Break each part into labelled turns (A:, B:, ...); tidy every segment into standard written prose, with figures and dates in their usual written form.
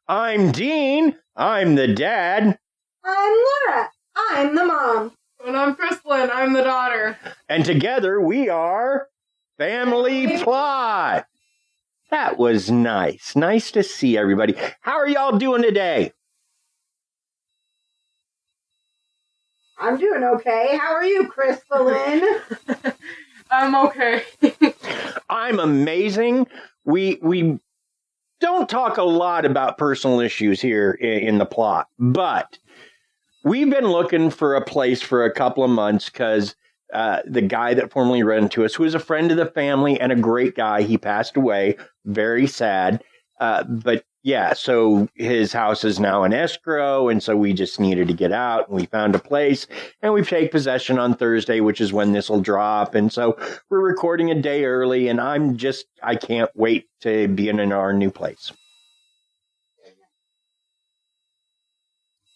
A: I'm Dean. I'm the dad.
B: I'm Laura. I'm the mom.
C: And I'm Krysta, and I'm the daughter.
A: And together we are Family Plot. That was nice. Nice to see everybody. How are y'all doing today?
B: I'm doing okay. How are you, Krystalyn?
C: I'm okay.
A: I'm amazing. We don't talk a lot about personal issues here in the plot, but we've been looking for a place for a couple of months because the guy that formerly ran to us, who was a friend of the family and a great guy, he passed away. Very sad. But yeah, so his house is now in escrow, and so we just needed to get out, and we found a place, and we take possession on Thursday, which is when this will drop, and so we're recording a day early, and I can't wait to be in our new place.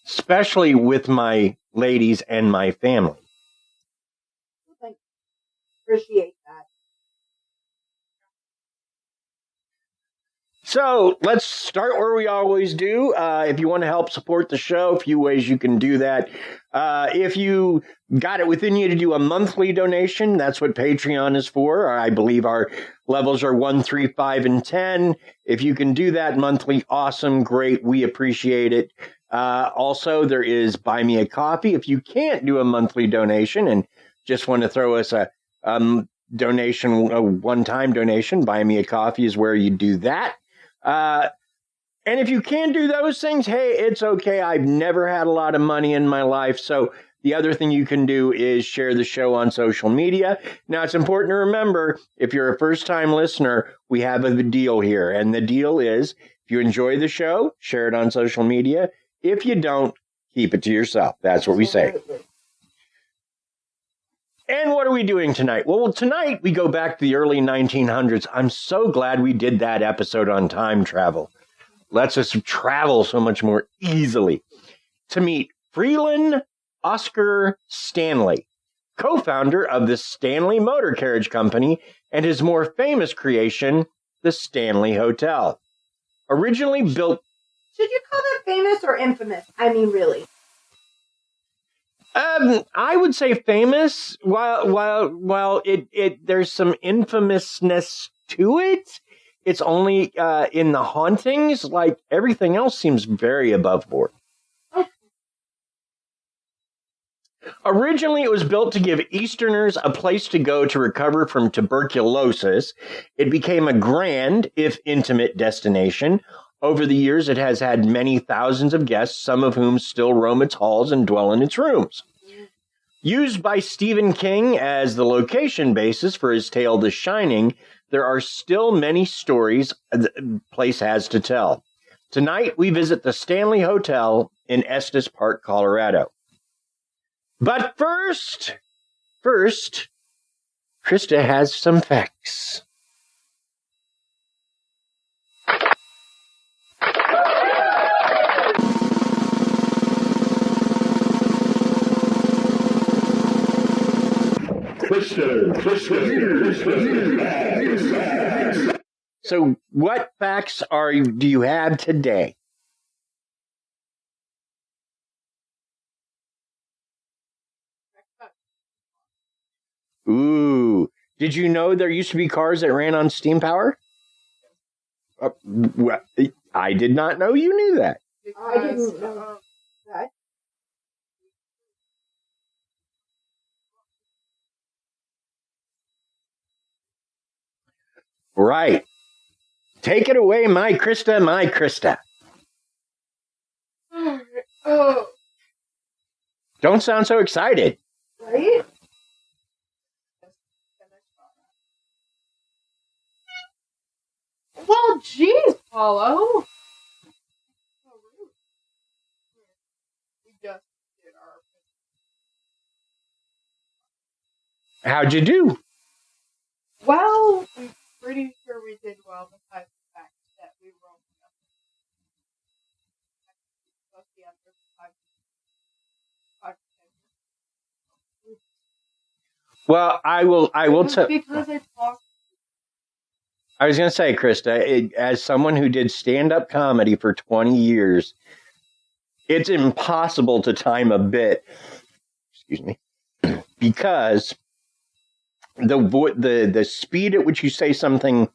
A: Especially with my ladies and my family.
B: Appreciate that.
A: So let's start where we always do. If you want to help support the show, a few ways you can do that. If you got it within you to do a monthly donation, that's what Patreon is for. I believe our levels are 1, 3, 5, and 10. If you can do that monthly, awesome, great. We appreciate it. Also, there is Buy Me a Coffee. If you can't do a monthly donation and just want to throw us a donation, a one-time donation, Buy Me a Coffee is where you do that. And if you can do those things, hey, it's okay. I've never had a lot of money in my life. So the other thing you can do is share the show on social media. Now, it's important to remember, if you're a first-time listener, we have a deal here. And the deal is, if you enjoy the show, share it on social media. If you don't, keep it to yourself. That's what we say. And what are we doing tonight? Well, tonight we go back to the early 1900s. I'm so glad we did that episode on time travel. Lets us travel so much more easily. To meet Freeland Oscar Stanley, co-founder of the Stanley Motor Carriage Company and his more famous creation, the Stanley Hotel. Originally built...
B: Should you call that famous or infamous? I mean, really.
A: I would say famous. While it there's some infamousness to it. It's only in the hauntings. Like everything else seems very above board.
B: Okay.
A: Originally, it was built to give Easterners a place to go to recover from tuberculosis. It became a grand, if intimate, destination. Over the years, it has had many thousands of guests, some of whom still roam its halls and dwell in its rooms. Used by Stephen King as the location basis for his tale The Shining, there are still many stories the place has to tell. Tonight, we visit the Stanley Hotel in Estes Park, Colorado. But first, Krysta has some facts. So, what facts do you have today? Ooh, did you know there used to be cars that ran on steam power? Well, I did not know you knew that.
B: I didn't know that.
A: Right. Take it away, my Krysta, my Krysta.
C: Oh.
A: Don't sound so excited.
B: Right?
C: Well, geez, Paulo. We just did our...
A: How'd you do?
C: Well, I'm pretty sure we did well, besides the fact that we were only up the under 5.
A: Well, I will tell.
C: Because I talked.
A: I was going to say, Krista, as someone who did stand-up comedy for 20 years, it's impossible to time a bit. Excuse me. Because the speed at which you say something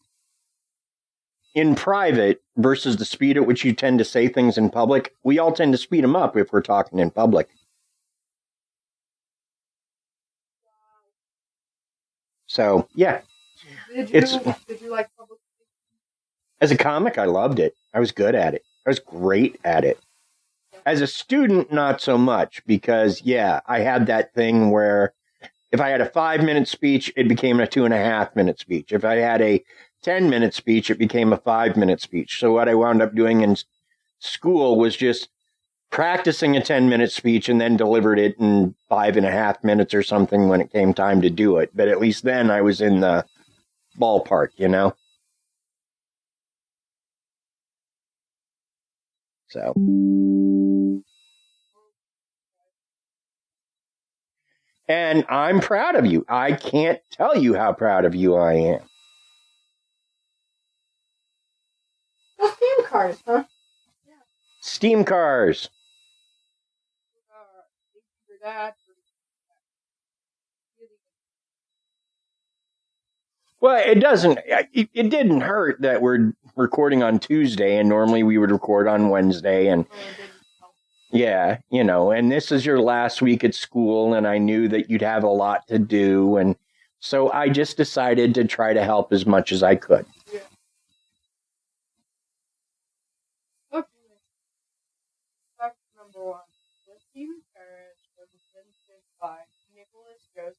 A: in private versus the speed at which you tend to say things in public, we all tend to speed them up if we're talking in public. So, yeah.
C: Did you like public speaking?
A: As a comic, I loved it. I was good at it. I was great at it. As a student, not so much, because, yeah, I had that thing where if I had a 5-minute speech, it became a 2.5-minute speech. If I had a 10-minute speech, it became a 5-minute speech. So what I wound up doing in school was just practicing a 10-minute speech and then delivered it in 5.5 minutes or something when it came time to do it. But at least then I was in the ballpark, you know? So. And I'm proud of you. I can't tell you how proud of you I am.
B: Well, steam cars, huh?
C: Yeah.
A: Steam cars.
C: Thank you for that.
A: Well, it didn't hurt that we're recording on Tuesday, and normally we would record on Wednesday, and yeah, you know, and this is your last week at school, and I knew that you'd have a lot to do, and so I just decided to try to help as much as I could.
C: Yeah. Okay. Fact number 1. The Stephen Carrey was invented by Nicholas Joseph.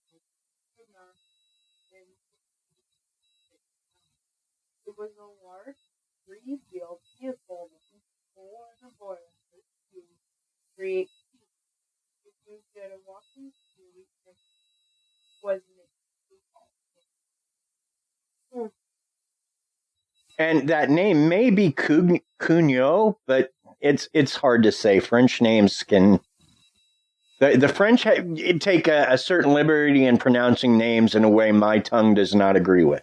C: It was a large, three-wheeled vehicle for the boiler to create heat. It moved at a walking speed and was
A: And that name may be Cugnot, but it's hard to say. French names can... The French take a certain liberty in pronouncing names in a way my tongue does not agree with.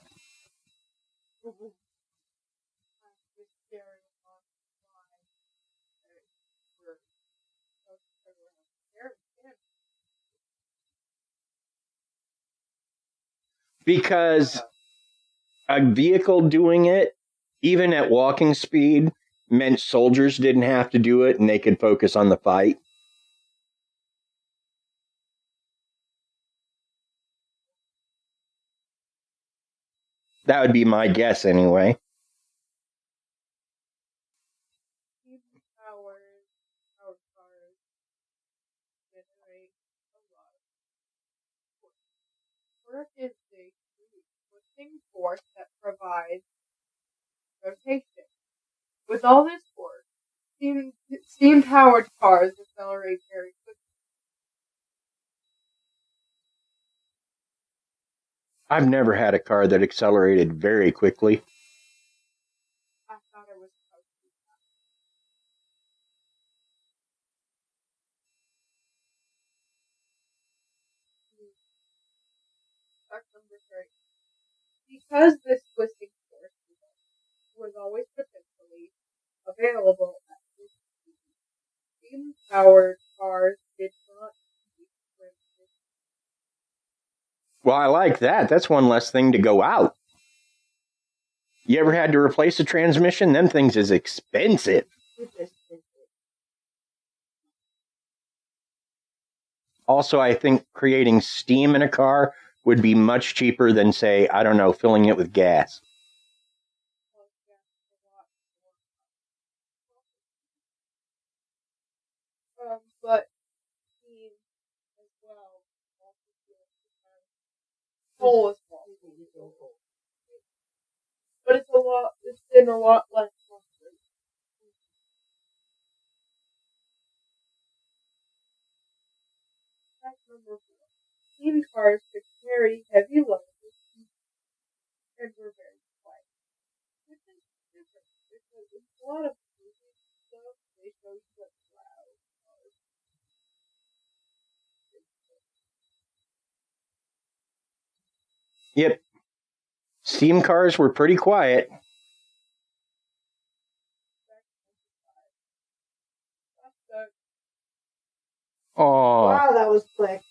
A: Because a vehicle doing it, even at walking speed, meant soldiers didn't have to do it and they could focus on the fight. That would be my guess anyway.
C: Work is the twisting force that provides rotation. With all this force, steam-powered cars accelerate very quickly.
A: I've never had a car that accelerated very quickly.
C: I thought it was supposed to be fast. Fact number 3. Because this twisting force was always potentially available at this speed, steam-powered cars did not need friction.
A: Well, I like that. That's one less thing to go out. You ever had to replace a transmission? Them things is expensive. Also, I think creating steam in a car would be much cheaper than, say, I don't know, filling it with gas.
C: But steam as well. Coal as well. But it's been a lot less costly. Fact number 4. Steam cars could carry heavy loads and were very quiet. Which is different because in a lot of movies and stuff, they show you what loud cars.
A: Yep. steam cars were pretty quiet. Oh,
B: Wow, that was quick.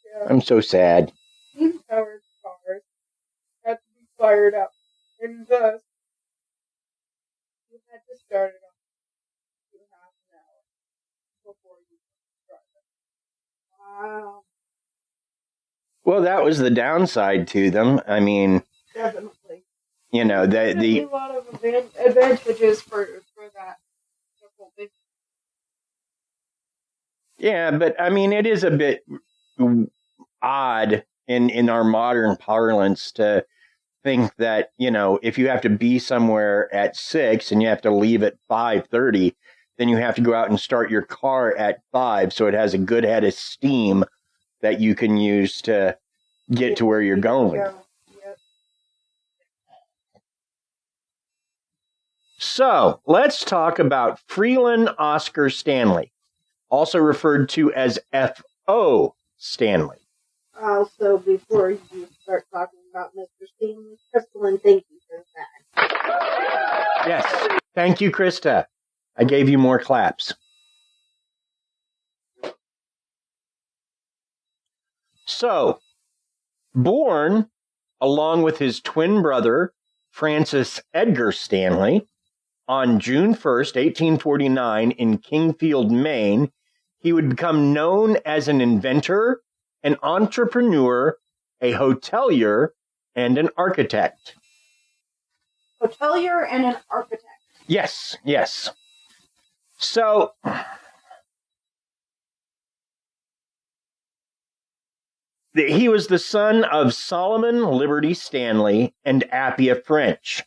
C: Yeah.
A: I'm so sad.
C: Steam-powered cars had to be fired up, and thus you had to start it off in half an hour before you could start it.
B: Wow,
A: Well, that was the downside to them. I mean,
B: definitely.
A: you know,
C: Definitely a lot of advantages for that whole thing.
A: yeah, but I mean, it is a bit odd in our modern parlance to think that, you know, if you have to be somewhere at 6 and you have to leave at 5:30, then you have to go out and start your car at 5 so it has a good head of steam that you can use to get to where you're going.
C: Yeah. Yep.
A: So let's talk about Freeland Oscar Stanley, also referred to as F.O. Stanley.
B: Also, before you start talking about Mr. Steven, Crystalline, thank you for that.
A: Yes. Thank you, Krista. I gave you more claps. So, born along with his twin brother, Francis Edgar Stanley, on June 1st, 1849, in Kingfield, Maine, he would become known as an inventor, an entrepreneur, a hotelier, and an architect.
B: Hotelier and an architect.
A: Yes, yes. So, he was the son of Solomon Liberty Stanley and Appia French.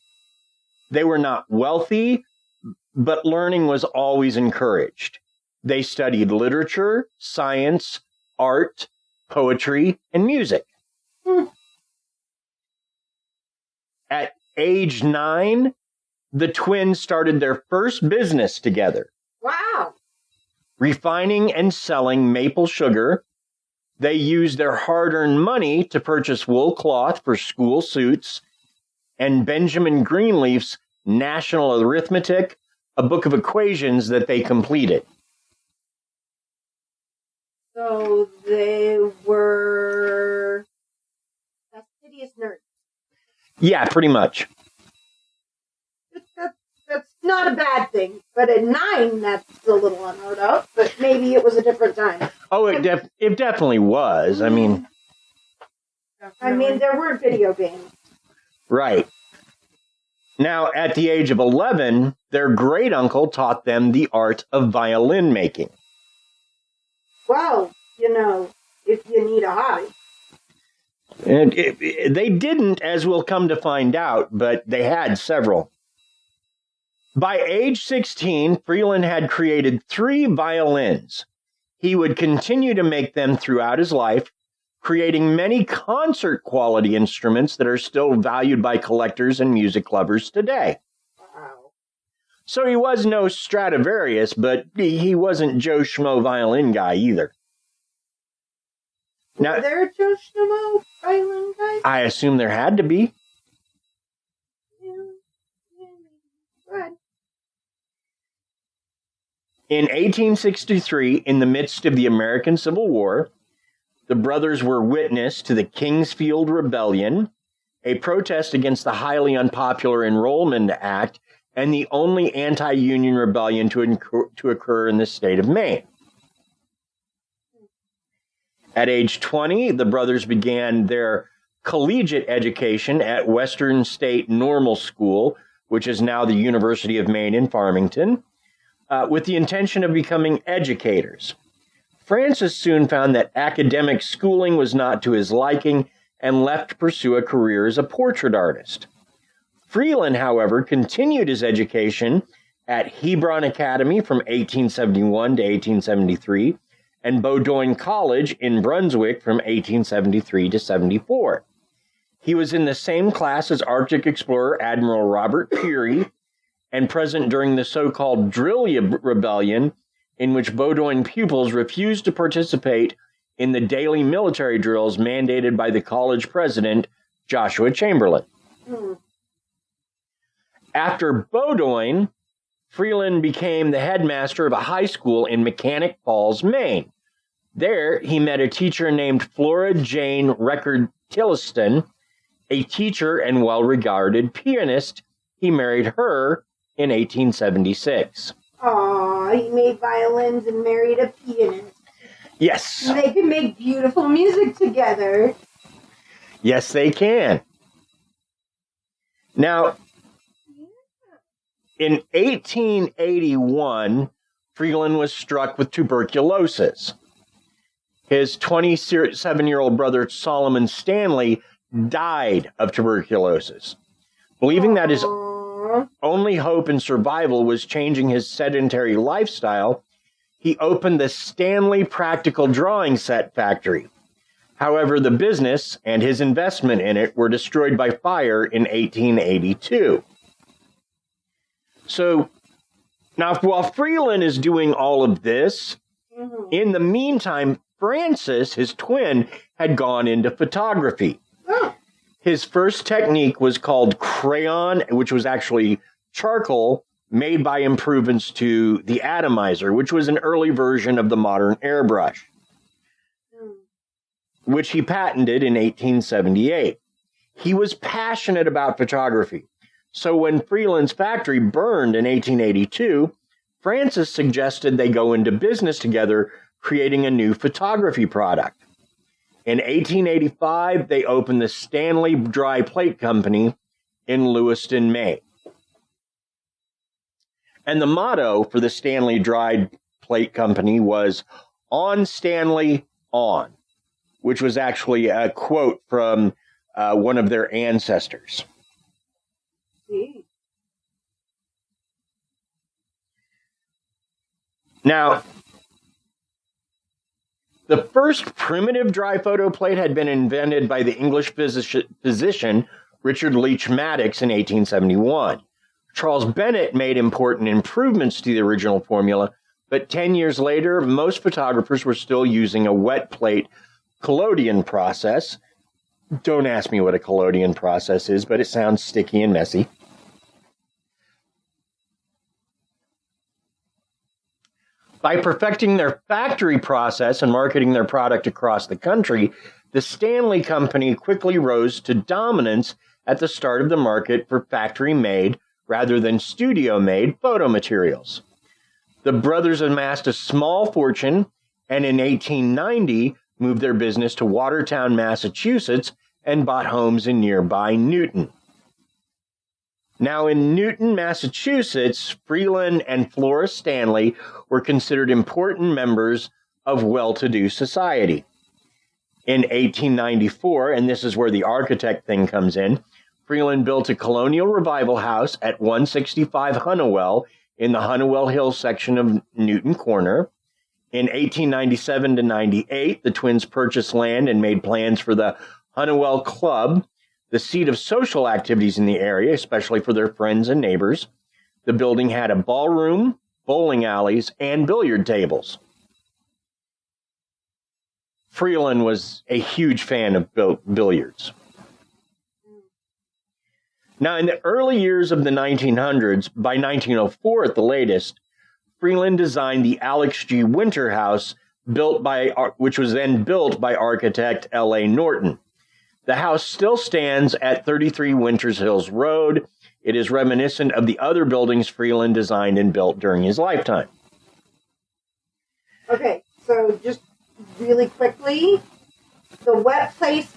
A: They were not wealthy, but learning was always encouraged. They studied literature, science, art, poetry, and music. At age 9, the twins started their first business together,
B: Wow.
A: refining and selling maple sugar. They used their hard-earned money to purchase wool cloth for school suits and Benjamin Greenleaf's National Arithmetic, a book of equations that they completed.
B: So they were fastidious nerds.
A: Yeah, pretty much.
B: That's not a bad thing, but at 9, that's a little unheard of. But maybe it was a different time.
A: Oh, it definitely was. I mean,
B: there were video games.
A: right. Now, at the age of 11, their great uncle taught them the art of violin making.
B: Well, if you need a hobby.
A: And they didn't, as we'll come to find out, but they had several. By age 16, Freeland had created 3 violins. He would continue to make them throughout his life, creating many concert-quality instruments that are still valued by collectors and music lovers today.
B: Wow.
A: So he was no Stradivarius, but he wasn't Joe Schmo violin guy either. Now,
B: Were there Joe Schmo violin guys?
A: I assume there had to be.
B: Yeah. Go ahead.
A: In 1863, in the midst of the American Civil War, the brothers were witness to the Kingsfield Rebellion, a protest against the highly unpopular Enrollment Act and the only anti-union rebellion to occur in the state of Maine. At age 20, the brothers began their collegiate education at Western State Normal School, which is now the University of Maine in Farmington, with the intention of becoming educators. Francis soon found that academic schooling was not to his liking and left to pursue a career as a portrait artist. Freeland, however, continued his education at Hebron Academy from 1871 to 1873 and Bowdoin College in Brunswick from 1873 to 74. He was in the same class as Arctic explorer Admiral Robert Peary and present during the so-called Drill Rebellion, in which Bowdoin pupils refused to participate in the daily military drills mandated by the college president, Joshua Chamberlain.
B: Hmm.
A: After Bowdoin, Freeland became the headmaster of a high school in Mechanic Falls, Maine. There, he met a teacher named Flora Jane Record-Tilliston, a teacher and well-regarded pianist. He married her in 1876.
B: Aw, he made violins and married a pianist.
A: Yes.
B: They can make beautiful music together.
A: Yes, they can. Now, in 1881, Freeland was struck with tuberculosis. His 27-year-old brother, Solomon Stanley, died of tuberculosis. Believing that his only hope in survival was changing his sedentary lifestyle, he opened the Stanley Practical Drawing Set Factory. However, the business and his investment in it were destroyed by fire in 1882. So, now while Freeland is doing all of this, in the meantime, Francis, his twin, had gone into photography.
B: Oh.
A: His first technique was called crayon, which was actually charcoal made by improvements to the atomizer, which was an early version of the modern airbrush, which he patented in 1878. He was passionate about photography. So when Freeland's factory burned in 1882, Francis suggested they go into business together, creating a new photography product. In 1885, they opened the Stanley Dry Plate Company in Lewiston, Maine. And the motto for the Stanley Dry Plate Company was, "On Stanley, on," which was actually a quote from one of their ancestors. Now, the first primitive dry photo plate had been invented by the English physician Richard Leach Maddox in 1871. Charles Bennett made important improvements to the original formula, but 10 years later, most photographers were still using a wet plate collodion process. Don't ask me what a collodion process is, but it sounds sticky and messy. By perfecting their factory process and marketing their product across the country, the Stanley Company quickly rose to dominance at the start of the market for factory-made rather than studio-made photo materials. The brothers amassed a small fortune and in 1890 moved their business to Watertown, Massachusetts, and bought homes in nearby Newton. Now, in Newton, Massachusetts, Freeland and Flora Stanley were considered important members of well-to-do society. In 1894, and this is where the architect thing comes in, Freeland built a colonial revival house at 165 Hunnewell in the Hunnewell Hills section of Newton Corner. In 1897 to 98, the twins purchased land and made plans for the Hunnewell Club, the seat of social activities in the area, especially for their friends and neighbors. The building had a ballroom, bowling alleys, and billiard tables. Freeland was a huge fan of billiards. Now, in the early years of the 1900s, by 1904 at the latest, Freeland designed the Alex G. Winter House, which was then built by architect L.A. Norton. The house still stands at 33 Winters Hills Road. It is reminiscent of the other buildings Freeland designed and built during his lifetime.
B: Okay, so just really quickly, the wet plate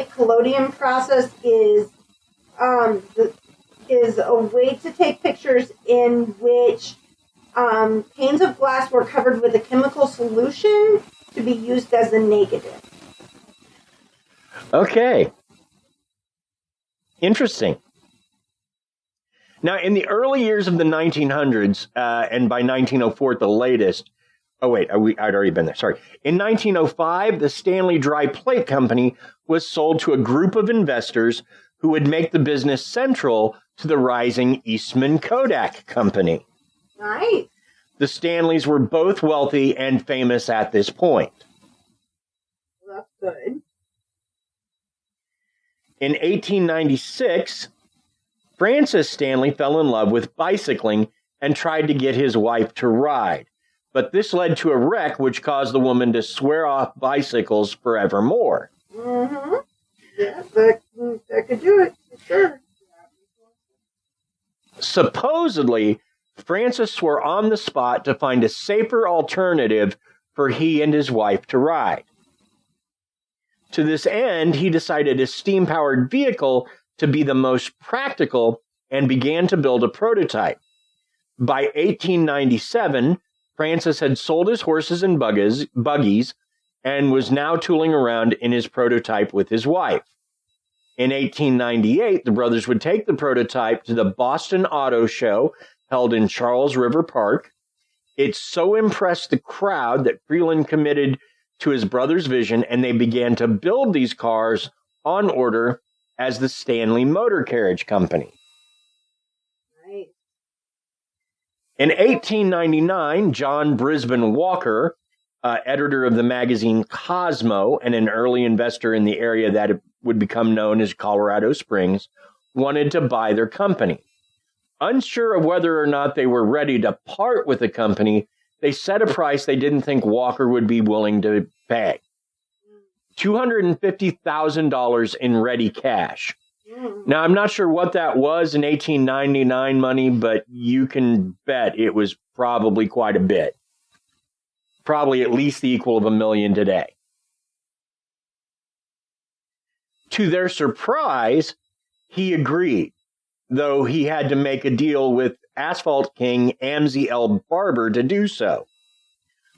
B: collodion process is a way to take pictures in which panes of glass were covered with a chemical solution to be used as a negative.
A: Okay. Interesting. Now, in the early years of the 1900s, and by 1904 at the latest, I'd already been there, sorry. In 1905, the Stanley Dry Plate Company was sold to a group of investors who would make the business central to the rising Eastman Kodak Company.
B: Nice.
A: The Stanleys were both wealthy and famous at this point.
B: Well, that's good.
A: In 1896, Francis Stanley fell in love with bicycling and tried to get his wife to ride. But this led to a wreck which caused the woman to swear off bicycles forevermore.
B: Mm-hmm. Yeah, that could do it, for sure.
A: Supposedly, Francis swore on the spot to find a safer alternative for he and his wife to ride. To this end, he decided a steam-powered vehicle to be the most practical and began to build a prototype. By 1897, Francis had sold his horses and buggies and was now tooling around in his prototype with his wife. In 1898, the brothers would take the prototype to the Boston Auto Show held in Charles River Park. It so impressed the crowd that Freeland committed to his brother's vision, and they began to build these cars on order as the Stanley Motor Carriage Company.
B: Right.
A: In 1899, John Brisbane Walker, editor of the magazine Cosmo and an early investor in the area that would become known as Colorado Springs, wanted to buy their company. Unsure of whether or not they were ready to part with the company, they set a price they didn't think Walker would be willing to pay. $250,000 in ready cash. Now, I'm not sure what that was in 1899 money, but you can bet it was probably quite a bit. Probably at least the equal of $1 million today. To their surprise, he agreed, though he had to make a deal with Asphalt King Amzie L. Barber to do so.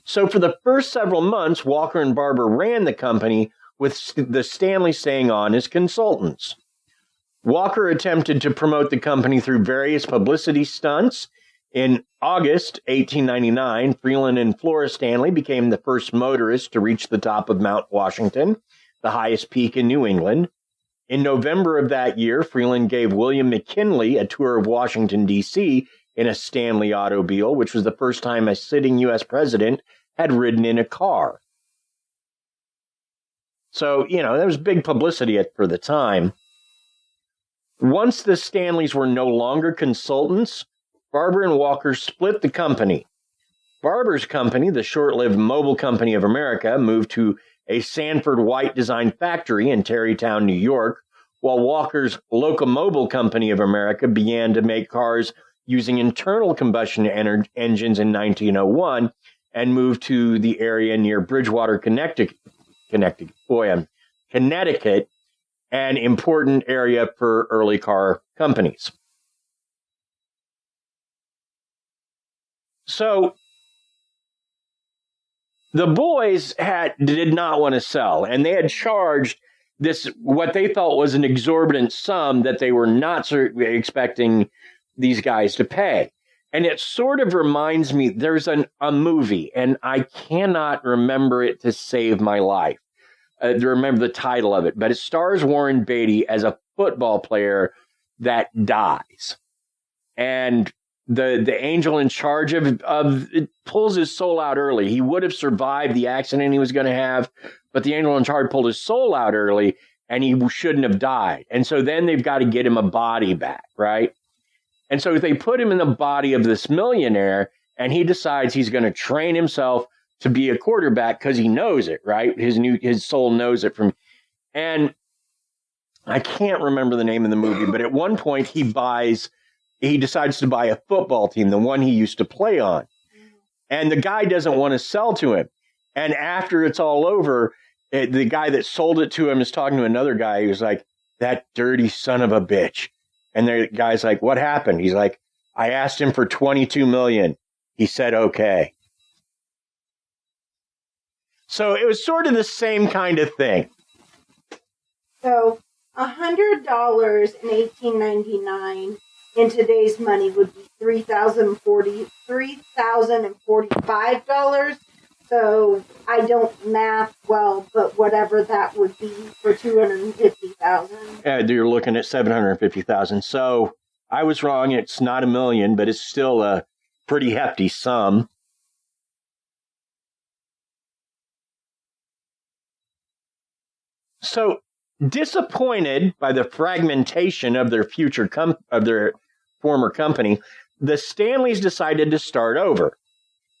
A: So for the first several months, Walker and Barber ran the company with the Stanley staying on as consultants. Walker attempted to promote the company through various publicity stunts. In August 1899, Freeland and Flora Stanley became the first motorists to reach the top of Mount Washington, the highest peak in New England. In November of that year, Freeland gave William McKinley a tour of Washington, D.C. in a Stanley automobile, which was the first time a sitting U.S. president had ridden in a car. So, there was big publicity for the time. Once the Stanleys were no longer consultants, Barber and Walker split the company. Barber's company, the short-lived Mobile Company of America, moved to a Sanford White design factory in Tarrytown, New York, while Walker's Locomobile Company of America began to make cars using internal combustion engines in 1901 and moved to the area near Bridgewater, Connecticut, an important area for early car companies. So the boys did not want to sell, and they had charged this, what they felt was an exorbitant sum that they were not expecting these guys to pay. And it sort of reminds me, there's a movie, and I cannot remember it to save my life. To remember the title of it, but it stars Warren Beatty as a football player that dies. And the angel in charge of it pulls his soul out early. He would have survived the accident he was going to have, but the angel in charge pulled his soul out early, and he shouldn't have died. And so then they've got to get him a body back, right? And so they put him in the body of this millionaire, and he decides he's going to train himself to be a quarterback because he knows it, right? His soul knows it from, and I can't remember the name of the movie, but at one point he decides to buy a football team, the one he used to play on. And the guy doesn't want to sell to him. And after it's all over, the guy that sold it to him is talking to another guy who's like, that dirty son of a bitch. And the guy's like, what happened? He's like, I asked him for $22 million. He said, okay. So it was sort of the same kind of thing.
B: So $100 in 1899 in today's money would be $3,045. So I don't math well, but whatever that would be for $250,000.
A: You're looking at $750,000. So I was wrong. It's not $1 million, but it's still a pretty hefty sum. So Disappointed by the fragmentation of their former company, the Stanleys decided to start over.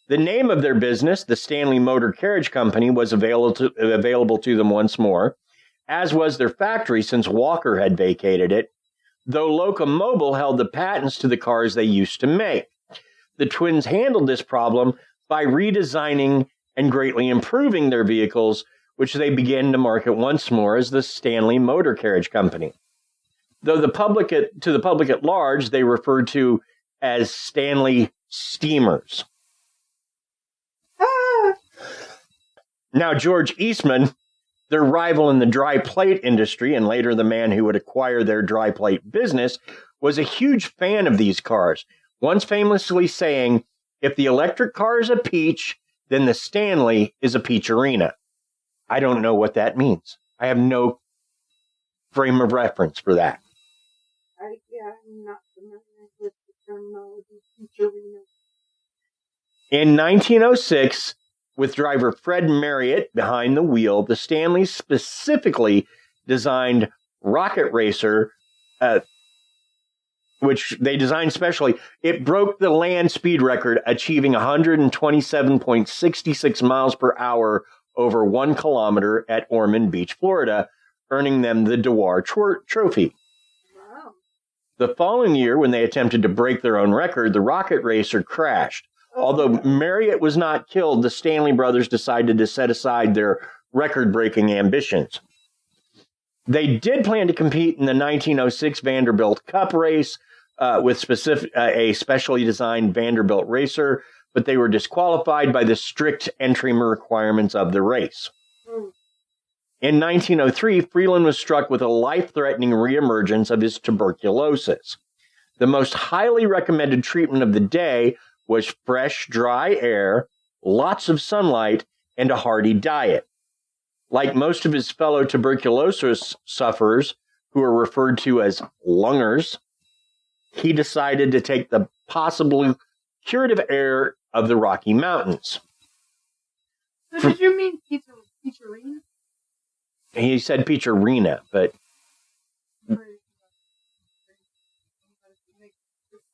A: The name of their business, the Stanley Motor Carriage Company, was available to them once more, as was their factory since Walker had vacated it, though Locomobile held the patents to the cars they used to make. The twins handled this problem by redesigning and greatly improving their vehicles, which they began to market once more as the Stanley Motor Carriage Company. Though to the public at large, they referred to as Stanley Steamers. Now, George Eastman, their rival in the dry plate industry, and later the man who would acquire their dry plate business, was a huge fan of these cars, once famously saying, "If the electric car is a peach, then the Stanley is a peacherina." I don't know what that means. I have no frame of reference for that.
C: I'm not familiar with the terminology peacherina.
A: In 1906, with driver Fred Marriott behind the wheel, the Stanleys specifically designed Rocket Racer, which they designed specially. It broke the land speed record, achieving 127.66 miles per hour over 1 kilometer at Ormond Beach, Florida, earning them the Dewar Trophy.
C: Wow.
A: The following year, when they attempted to break their own record, the Rocket Racer crashed. Although Marriott was not killed, the Stanley brothers decided to set aside their record-breaking ambitions. They did plan to compete in the 1906 Vanderbilt Cup race with a specially designed Vanderbilt racer, but they were disqualified by the strict entry requirements of the race. In 1903, Freeland was struck with a life-threatening reemergence of his tuberculosis. The most highly recommended treatment of the day was fresh, dry air, lots of sunlight, and a hearty diet. Like most of his fellow tuberculosis sufferers, who are referred to as lungers, he decided to take the possibly curative air of the Rocky Mountains.
C: So did you mean peacherina?
A: He said peacherina, but
C: The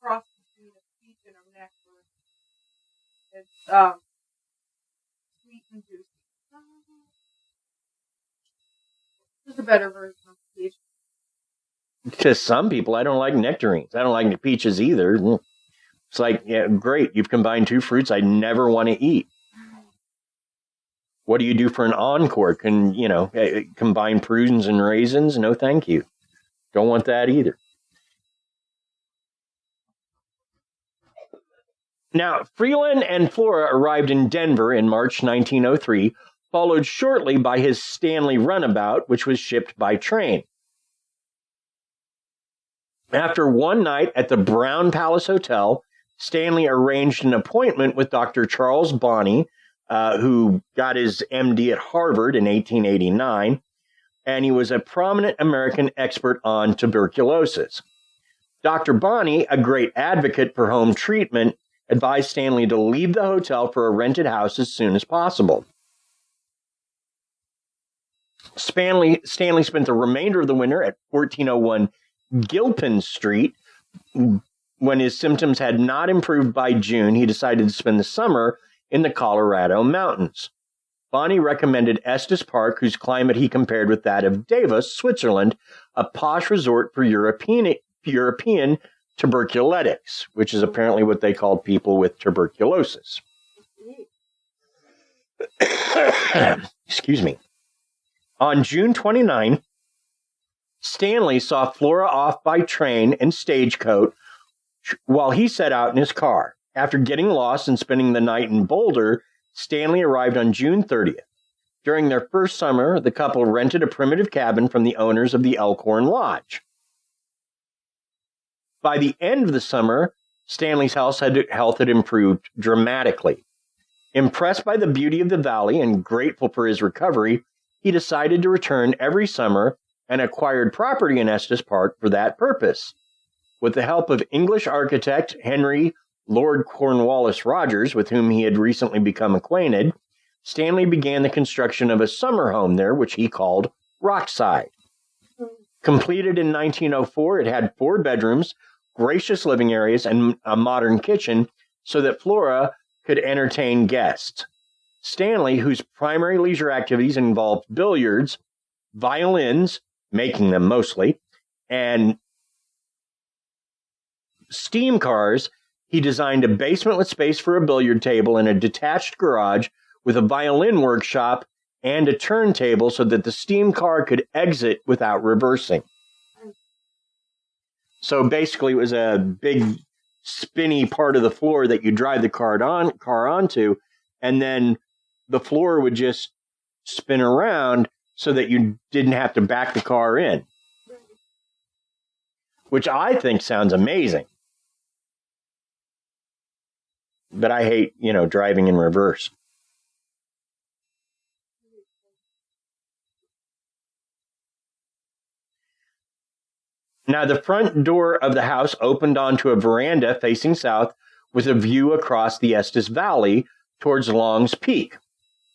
C: cross between a peach and a nectar. It's sweet and juicy. This is a better version of peach.
A: to some people, I don't like nectarines. I don't like the peaches either. It's like, yeah, great, you've combined two fruits I never want to eat. What do you do for an encore? Combine prunes and raisins? No, thank you. Don't want that either. Now, Freeland and Flora arrived in Denver in March 1903, followed shortly by his Stanley Runabout, which was shipped by train. After one night at the Brown Palace Hotel, Stanley arranged an appointment with Dr. Charles Bonney, who got his MD at Harvard in 1889, and he was a prominent American expert on tuberculosis. Dr. Bonney, a great advocate for home treatment, advised Stanley to leave the hotel for a rented house as soon as possible. Stanley spent the remainder of the winter at 1401 Gilpin Street. When his symptoms had not improved by June, he decided to spend the summer in the Colorado mountains. Bonney recommended Estes Park, whose climate he compared with that of Davos, Switzerland, a posh resort for European tuberculetics, which is apparently what they called people with tuberculosis. Excuse me. On June 29, Stanley saw Flora off by train and stagecoach while he set out in his car. After getting lost and spending the night in Boulder, Stanley arrived on June 30th. During their first summer, the couple rented a primitive cabin from the owners of the Elkhorn Lodge. By the end of the summer, Stanley's health had improved dramatically. Impressed by the beauty of the valley and grateful for his recovery, he decided to return every summer and acquired property in Estes Park for that purpose. With the help of English architect Henry Lord Cornwallis Rogers, with whom he had recently become acquainted, Stanley began the construction of a summer home there, which he called Rockside. Completed in 1904, it had 4 bedrooms, gracious living areas, and a modern kitchen so that Flora could entertain guests. Stanley, whose primary leisure activities involved billiards, violins, making them mostly, and steam cars, he designed a basement with space for a billiard table and a detached garage with a violin workshop and a turntable so that the steam car could exit without reversing. So basically, it was a big spinny part of the floor that you drive the car onto, and then the floor would just spin around so that you didn't have to back the car in, which I think sounds amazing. But I hate, driving in reverse. Now, the front door of the house opened onto a veranda facing south with a view across the Estes Valley towards Long's Peak.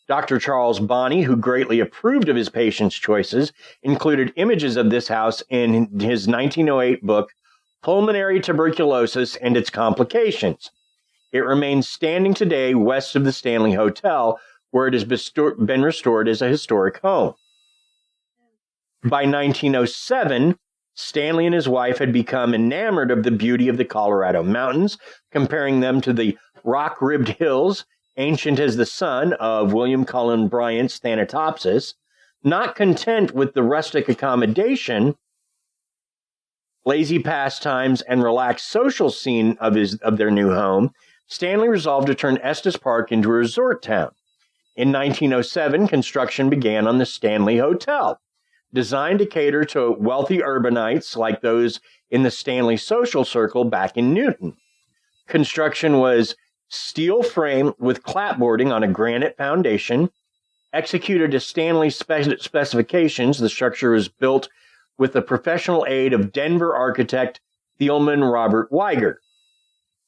A: Dr. Charles Bonney, who greatly approved of his patients' choices, included images of this house in his 1908 book, Pulmonary Tuberculosis and Its Complications. It remains standing today west of the Stanley Hotel, where it has been restored as a historic home. By 1907, Stanley and his wife had become enamored of the beauty of the Colorado mountains, comparing them to the rock-ribbed hills, ancient as the sun, of William Cullen Bryant's Thanatopsis. Not content with the rustic accommodation, lazy pastimes, and relaxed social scene of their new home, Stanley resolved to turn Estes Park into a resort town. In 1907, construction began on the Stanley Hotel, designed to cater to wealthy urbanites like those in the Stanley Social Circle back in Newton. Construction was steel frame with clapboarding on a granite foundation. Executed to Stanley specifications, the structure was built with the professional aid of Denver architect Thielman Robert Weiger.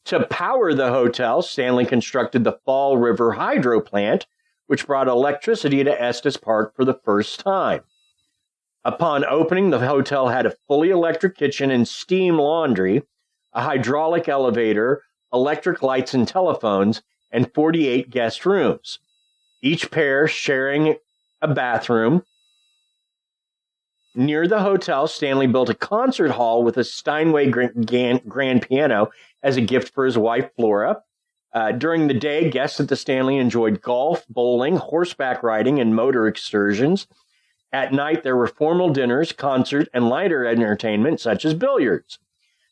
A: To power the hotel, Stanley constructed the Fall River Hydro Plant, which brought electricity to Estes Park for the first time. Upon opening, the hotel had a fully electric kitchen and steam laundry, a hydraulic elevator, electric lights and telephones, and 48 guest rooms, each pair sharing a bathroom. Near the hotel, Stanley built a concert hall with a Steinway grand piano as a gift for his wife, Flora. During the day, guests at the Stanley enjoyed golf, bowling, horseback riding, and motor excursions. At night, there were formal dinners, concert, and lighter entertainment, such as billiards.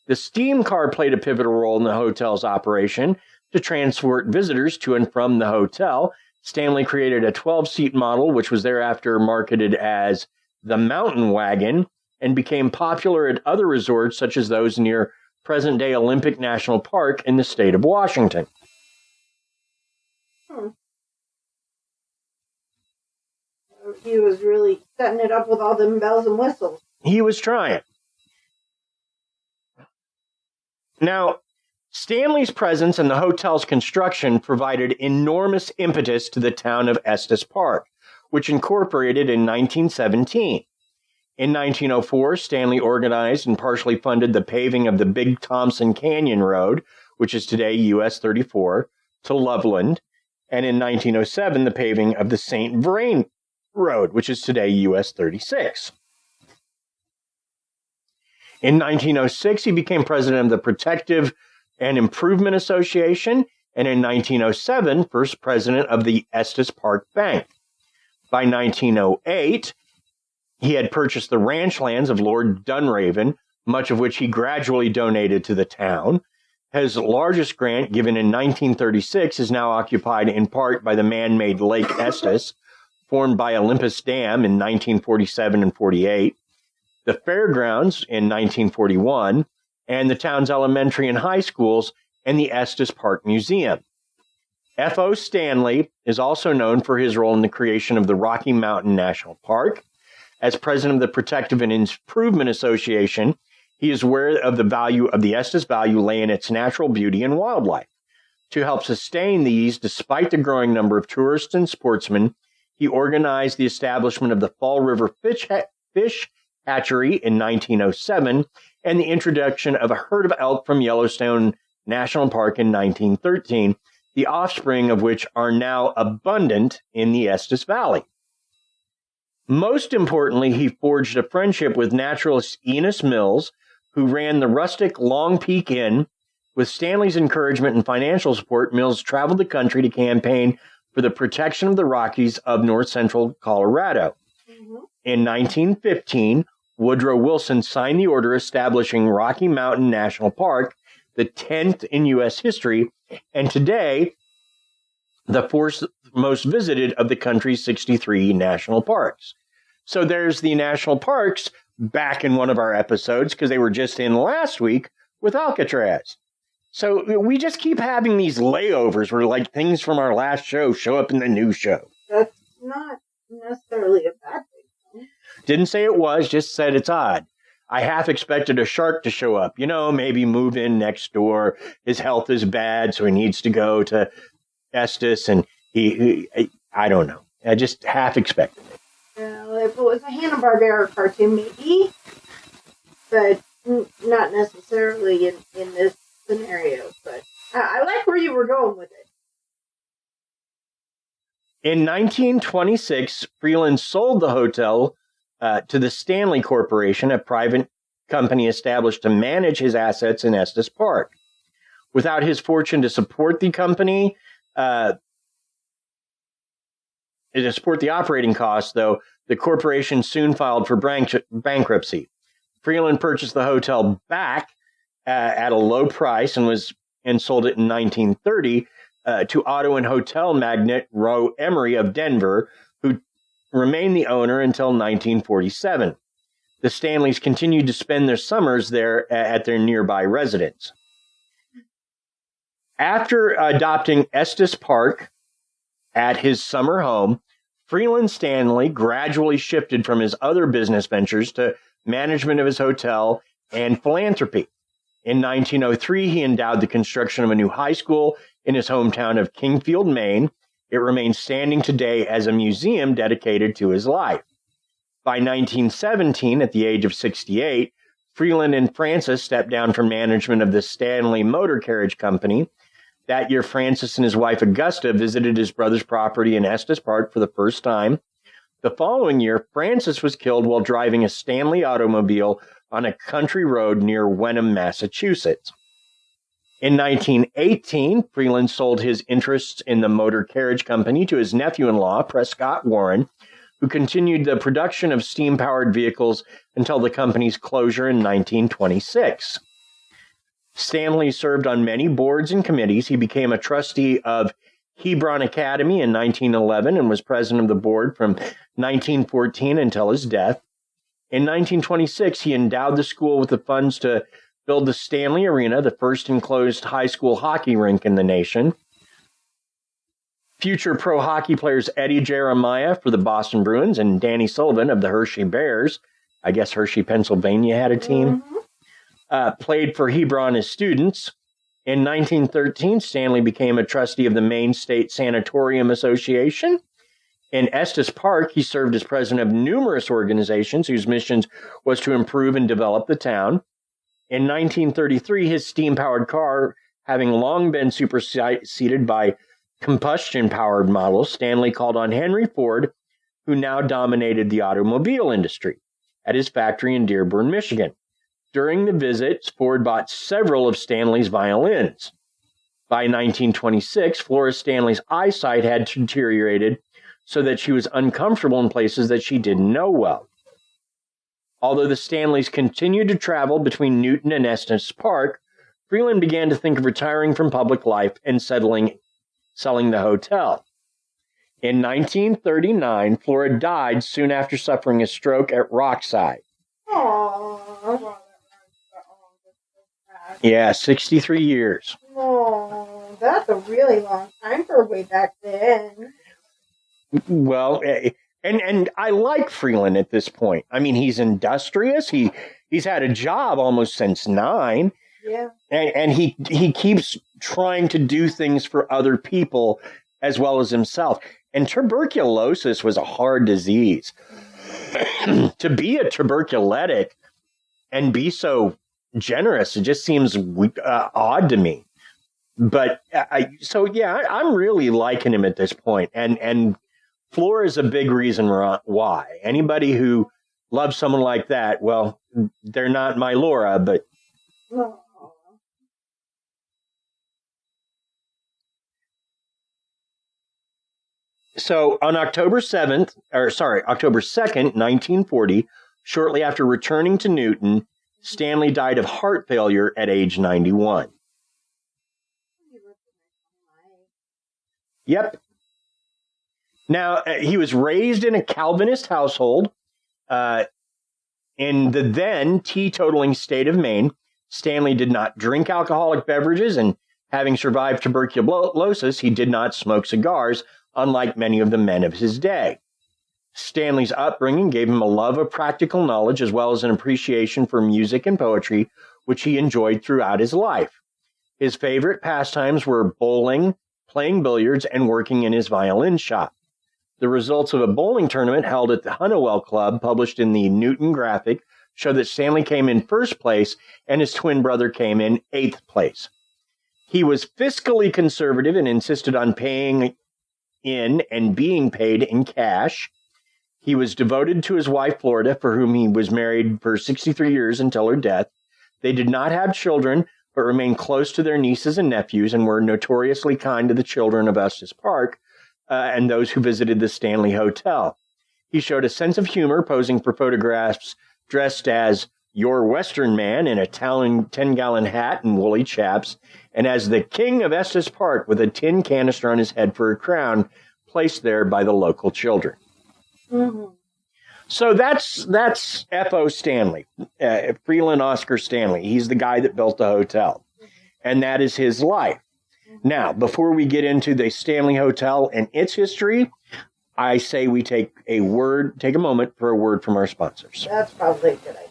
A: The steam car played a pivotal role in the hotel's operation. To transport visitors to and from the hotel, Stanley created a 12-seat model, which was thereafter marketed as the Mountain Wagon, and became popular at other resorts, such as those near present-day Olympic National Park in the state of Washington.
B: He was really setting it up with all them bells and whistles.
A: He was trying. Now, Stanley's presence and the hotel's construction provided enormous impetus to the town of Estes Park, which incorporated in 1917. In 1904, Stanley organized and partially funded the paving of the Big Thompson Canyon Road, which is today US 34, to Loveland, and in 1907, the paving of the St. Vrain Road, which is today US 36. In 1906, he became president of the Protective and Improvement Association, and in 1907, first president of the Estes Park Bank. By 1908, he had purchased the ranch lands of Lord Dunraven, much of which he gradually donated to the town. His largest grant, given in 1936, is now occupied in part by the man-made Lake Estes, formed by Olympus Dam in 1947 and 48, the fairgrounds in 1941, and the town's elementary and high schools, and the Estes Park Museum. F.O. Stanley is also known for his role in the creation of the Rocky Mountain National Park. As president of the Protective and Improvement Association, he is aware of the value of the Estes Valley lay in its natural beauty and wildlife. To help sustain these, despite the growing number of tourists and sportsmen, he organized the establishment of the Fall River Fish hatchery in 1907, and the introduction of a herd of elk from Yellowstone National Park in 1913, the offspring of which are now abundant in the Estes Valley. Most importantly, he forged a friendship with naturalist Enos Mills, who ran the rustic Long Peak Inn. With Stanley's encouragement and financial support, Mills traveled the country to campaign for the protection of the Rockies of north-central Colorado. Mm-hmm. In 1915, Woodrow Wilson signed the order establishing Rocky Mountain National Park, the 10th in U.S. history, and today, the fourth most visited of the country's 63 national parks. So there's the national parks back in one of our episodes, because they were just in last week with Alcatraz. So we just keep having these layovers where like things from our last show show up in the new show.
B: That's not necessarily a bad thing.
A: Didn't say it was, just said it's odd. I half expected a shark to show up, maybe move in next door. His health is bad, so he needs to go to Estes, and I don't know. I just half expected it.
B: Well, if it was a Hanna-Barbera cartoon, maybe, but not necessarily in this scenario. But I like where you were going with it.
A: In 1926, Freeland sold the hotel to the Stanley Corporation, a private company established to manage his assets in Estes Park. Without his fortune to support the company, to support the operating costs, though, the corporation soon filed for bankruptcy. Freeland purchased the hotel back at a low price and sold it in 1930 to auto and hotel magnate Roe Emery of Denver, who remained the owner until 1947. The Stanleys continued to spend their summers there at their nearby residence. After adopting Estes Park at his summer home, Freeland Stanley gradually shifted from his other business ventures to management of his hotel and philanthropy. In 1903, he endowed the construction of a new high school in his hometown of Kingfield, Maine. It remains standing today as a museum dedicated to his life. By 1917, at the age of 68, Freeland and Francis stepped down from management of the Stanley Motor Carriage Company. That year, Francis and his wife Augusta visited his brother's property in Estes Park for the first time. The following year, Francis was killed while driving a Stanley automobile on a country road near Wenham, Massachusetts. In 1918, Freeland sold his interests in the motor carriage company to his nephew-in-law, Prescott Warren, who continued the production of steam-powered vehicles until the company's closure in 1926. Stanley served on many boards and committees. He became a trustee of Hebron Academy in 1911 and was president of the board from 1914 until his death. In 1926, he endowed the school with the funds to build the Stanley Arena, the first enclosed high school hockey rink in the nation. Future pro hockey players Eddie Jeremiah for the Boston Bruins and Danny Sullivan of the Hershey Bears, I guess Hershey, Pennsylvania had a team, played for Hebron as students. In 1913, Stanley became a trustee of the Maine State Sanatorium Association. In Estes Park, he served as president of numerous organizations whose missions was to improve and develop the town. In 1933, his steam-powered car, having long been superseded by combustion-powered models, Stanley called on Henry Ford, who now dominated the automobile industry, at his factory in Dearborn, Michigan. During the visits, Ford bought several of Stanley's violins. By 1926, Flora Stanley's eyesight had deteriorated so that she was uncomfortable in places that she didn't know well. Although the Stanleys continued to travel between Newton and Estes Park, Freeland began to think of retiring from public life and selling the hotel. In 1939, Flora died soon after suffering a stroke at Rockside.
B: Aww.
A: Yeah, 63 years.
B: Oh, that's a really long time for way back then.
A: Well, and I like Freeland at this point. I mean, he's industrious. He's had a job almost since 9.
B: Yeah.
A: And he keeps trying to do things for other people as well as himself. And tuberculosis was a hard disease. to be a tuberculotic and be so generous, it just seems odd to me. But I'm really liking him at this point. And Flora is a big reason why. Anybody who loves someone like that, well, they're not my Laura, but... So on October 2nd, 1940, shortly after returning to Newton, Stanley died of heart failure at age 91. Yep. Now, he was raised in a Calvinist household in the then teetotaling state of Maine. Stanley did not drink alcoholic beverages, and having survived tuberculosis, he did not smoke cigars, unlike many of the men of his day. Stanley's upbringing gave him a love of practical knowledge as well as an appreciation for music and poetry, which he enjoyed throughout his life. His favorite pastimes were bowling, playing billiards, and working in his violin shop. The results of a bowling tournament held at the Hunnewell Club, published in the Newton Graphic, show that Stanley came in first place and his twin brother came in 8th place. He was fiscally conservative and insisted on paying in and being paid in cash. He was devoted to his wife, Florida, for whom he was married for 63 years until her death. They did not have children, but remained close to their nieces and nephews and were notoriously kind to the children of Estes Park and those who visited the Stanley Hotel. He showed a sense of humor, posing for photographs dressed as your Western man in a 10-gallon hat and woolly chaps, and as the king of Estes Park with a tin canister on his head for a crown placed there by the local children. Mm-hmm. So that's F.O. Stanley, Freeland Oscar Stanley. He's the guy that built the hotel, and that is his life. Now, before we get into the Stanley Hotel and its history, I say we take a moment for a word from our sponsors.
B: That's probably a good idea.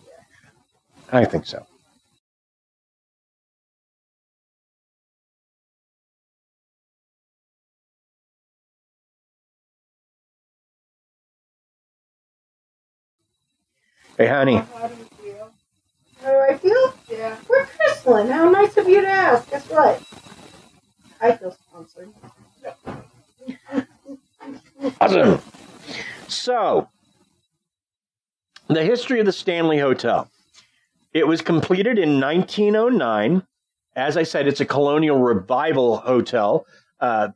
A: I think so. Hey, honey.
C: How do you feel?
B: How do I feel?
C: Yeah.
B: We're Crystalline. How nice of you to ask. Guess what? I feel sponsored.
A: Awesome. So, the history of the Stanley Hotel. It was completed in 1909. As I said, it's a colonial revival hotel.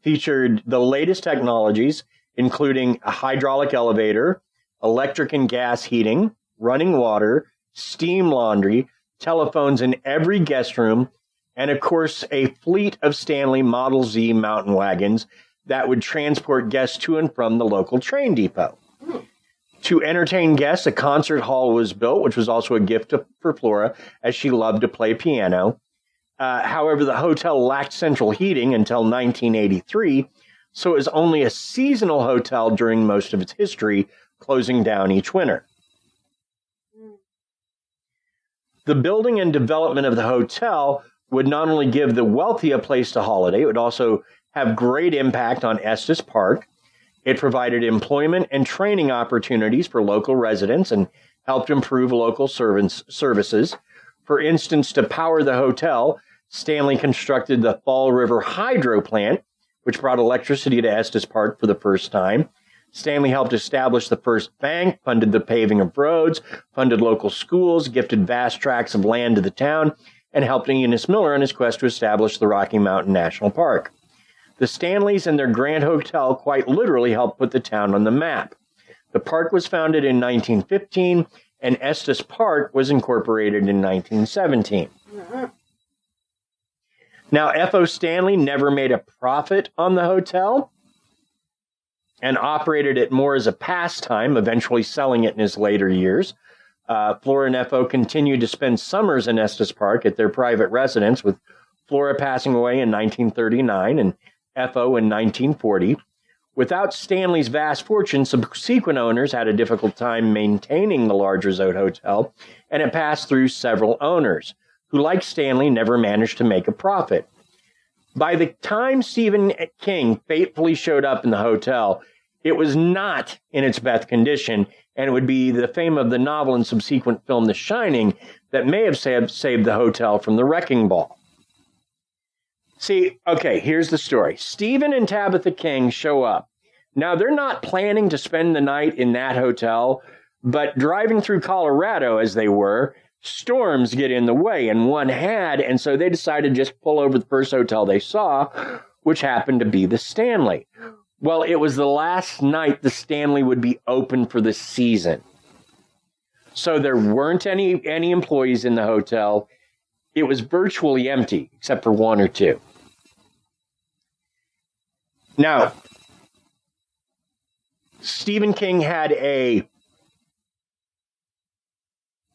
A: Featured the latest technologies, including a hydraulic elevator, electric and gas heating, running water, steam laundry, telephones in every guest room, and of course, a fleet of Stanley Model Z mountain wagons that would transport guests to and from the local train depot. To entertain guests, a concert hall was built, which was also a gift for Flora, as she loved to play piano. However, the hotel lacked central heating until 1983, so it was only a seasonal hotel during most of its history, closing down each winter. The building and development of the hotel would not only give the wealthy a place to holiday, it would also have great impact on Estes Park. It provided employment and training opportunities for local residents and helped improve local services. For instance, to power the hotel, Stanley constructed the Fall River Hydro Plant, which brought electricity to Estes Park for the first time. Stanley helped establish the first bank, funded the paving of roads, funded local schools, gifted vast tracts of land to the town, and helped Eunice Miller on his quest to establish the Rocky Mountain National Park. The Stanleys and their Grand Hotel quite literally helped put the town on the map. The park was founded in 1915, and Estes Park was incorporated in 1917. Mm-hmm. Now, F.O. Stanley never made a profit on the hotel and operated it more as a pastime, eventually selling it in his later years. Flora and F.O. continued to spend summers in Estes Park at their private residence, with Flora passing away in 1939 and F.O. in 1940. Without Stanley's vast fortune, subsequent owners had a difficult time maintaining the large resort hotel, and it passed through several owners, who, like Stanley, never managed to make a profit. By the time Stephen King faithfully showed up in the hotel, It was not in its best condition, and it would be the fame of the novel and subsequent film The Shining that may have saved the hotel from the wrecking ball. See, okay, here's the story. Stephen and Tabitha King show up. Now, they're not planning to spend the night in that hotel, but driving through Colorado, as they were, storms get in the way, and one had, and so they decided to just pull over the first hotel they saw, which happened to be the Stanley. Well, it was the last night the Stanley would be open for the season. So there weren't any employees in the hotel. It was virtually empty, except for one or two. Now, Stephen King had a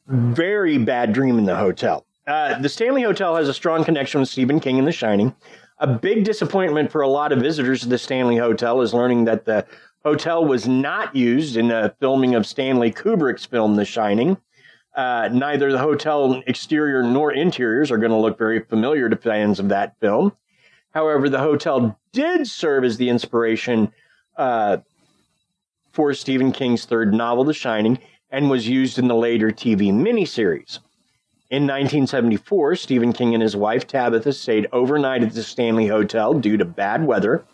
A: very bad dream in the hotel. The Stanley Hotel has a strong connection with Stephen King and The Shining. A big disappointment for a lot of visitors to the Stanley Hotel is learning that the hotel was not used in the filming of Stanley Kubrick's film, The Shining. Neither the hotel exterior nor interiors are going to look very familiar to fans of that film. However, the hotel did serve as the inspiration for Stephen King's third novel, The Shining, and was used in the later TV miniseries. In 1974, Stephen King and his wife, Tabitha, stayed overnight at the Stanley Hotel due to bad weather.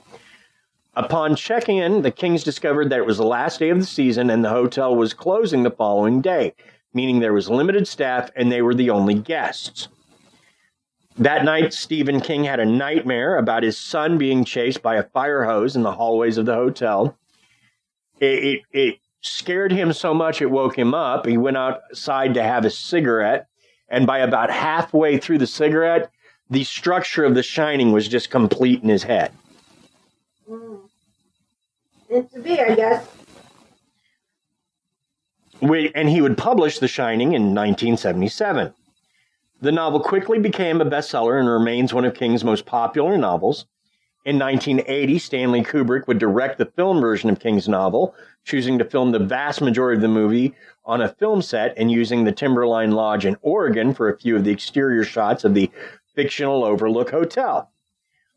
A: Upon checking in, the Kings discovered that it was the last day of the season and the hotel was closing the following day, meaning there was limited staff and they were the only guests. That night, Stephen King had a nightmare about his son being chased by a fire hose in the hallways of the hotel. It scared him so much it woke him up. He went outside to have a cigarette, and by about halfway through the cigarette, the structure of The Shining was just complete in his head.
B: It to be, I guess.
A: And he would publish The Shining in 1977. The novel quickly became a bestseller and remains one of King's most popular novels. In 1980, Stanley Kubrick would direct the film version of King's novel, choosing to film the vast majority of the movie on a film set and using the Timberline Lodge in Oregon for a few of the exterior shots of the fictional Overlook Hotel.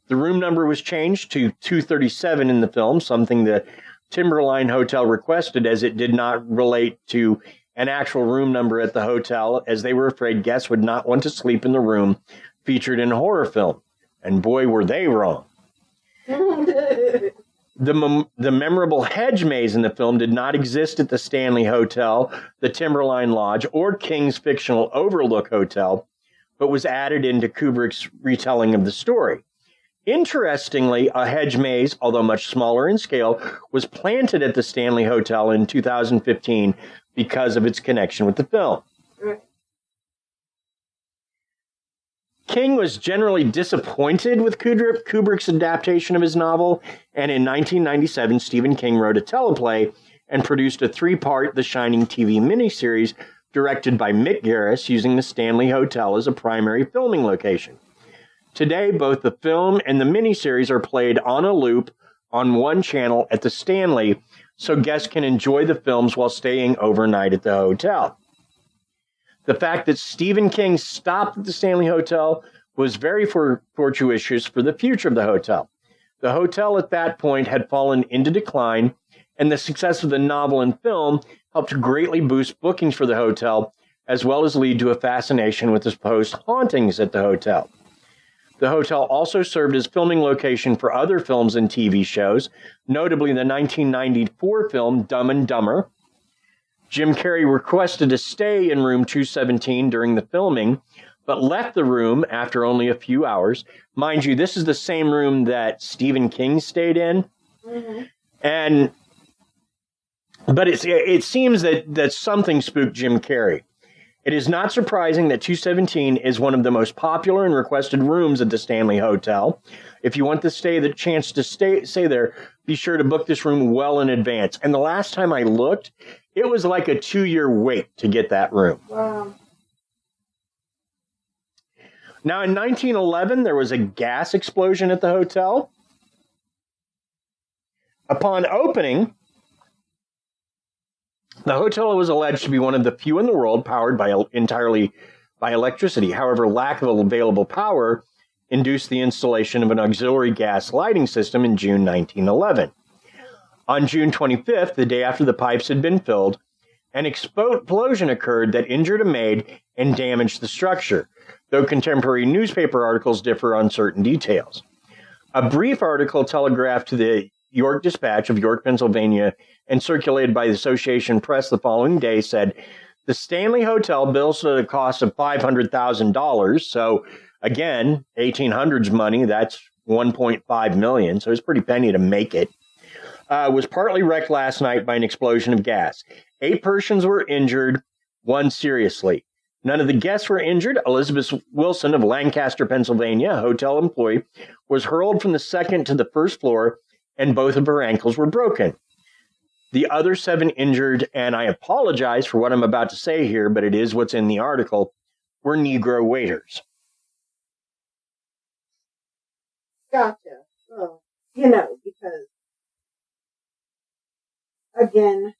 A: The room number was changed to 237 in the film, something the Timberline Hotel requested as it did not relate to an actual room number at the hotel, as they were afraid guests would not want to sleep in the room featured in a horror film. And boy, were they wrong. The memorable hedge maze in the film did not exist at the Stanley Hotel, the Timberline Lodge, or King's fictional Overlook Hotel, but was added into Kubrick's retelling of the story. Interestingly, a hedge maze, although much smaller in scale, was planted at the Stanley Hotel in 2015 because of its connection with the film. King was generally disappointed with Kubrick's adaptation of his novel, and in 1997, Stephen King wrote a teleplay and produced a 3-part The Shining TV miniseries directed by Mick Garris, using the Stanley Hotel as a primary filming location. Today, both the film and the miniseries are played on a loop on one channel at the Stanley, so guests can enjoy the films while staying overnight at the hotel. The fact that Stephen King stopped at the Stanley Hotel was very fortuitous for the future of the hotel. The hotel at that point had fallen into decline, and the success of the novel and film helped greatly boost bookings for the hotel, as well as lead to a fascination with the supposed hauntings at the hotel. The hotel also served as filming location for other films and TV shows, notably the 1994 film Dumb and Dumber. Jim Carrey requested to stay in room 217 during the filming, but left the room after only a few hours. Mind you, this is the same room that Stephen King stayed in. Mm-hmm. But it seems that something spooked Jim Carrey. It is not surprising that 217 is one of the most popular and requested rooms at the Stanley Hotel. If you want the chance to stay there, be sure to book this room well in advance. And the last time I looked, it was like a 2-year wait to get that room.
B: Wow.
A: Now, in 1911, there was a gas explosion at the hotel. Upon opening, the hotel was alleged to be one of the few in the world powered entirely by electricity. However, lack of available power induced the installation of an auxiliary gas lighting system in June 1911. On June 25th, the day after the pipes had been filled, an explosion occurred that injured a maid and damaged the structure, though contemporary newspaper articles differ on certain details. A brief article telegraphed to the York Dispatch of York, Pennsylvania, and circulated by the Association Press the following day said, the Stanley Hotel bills at a cost of $500,000. So again, 1800s money, that's $1.5 million. So it's pretty penny to make it. Was partly wrecked last night by an explosion of gas. 8 persons were injured, 1 seriously. None of the guests were injured. Elizabeth Wilson of Lancaster, Pennsylvania, a hotel employee, was hurled from the second to the first floor, and both of her ankles were broken. The other 7 injured, and I apologize for what I'm about to say here, but it is what's in the article, were Negro waiters.
B: Gotcha. Well, because, again,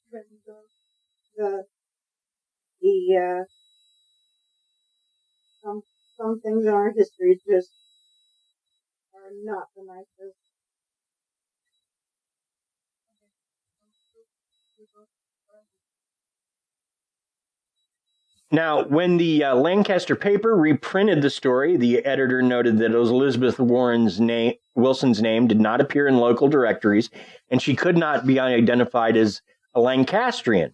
B: some things in our history just are not the nicest.
A: Now, when the Lancaster paper reprinted the story, the editor noted that Elizabeth Wilson's name did not appear in local directories, and she could not be identified as a Lancastrian.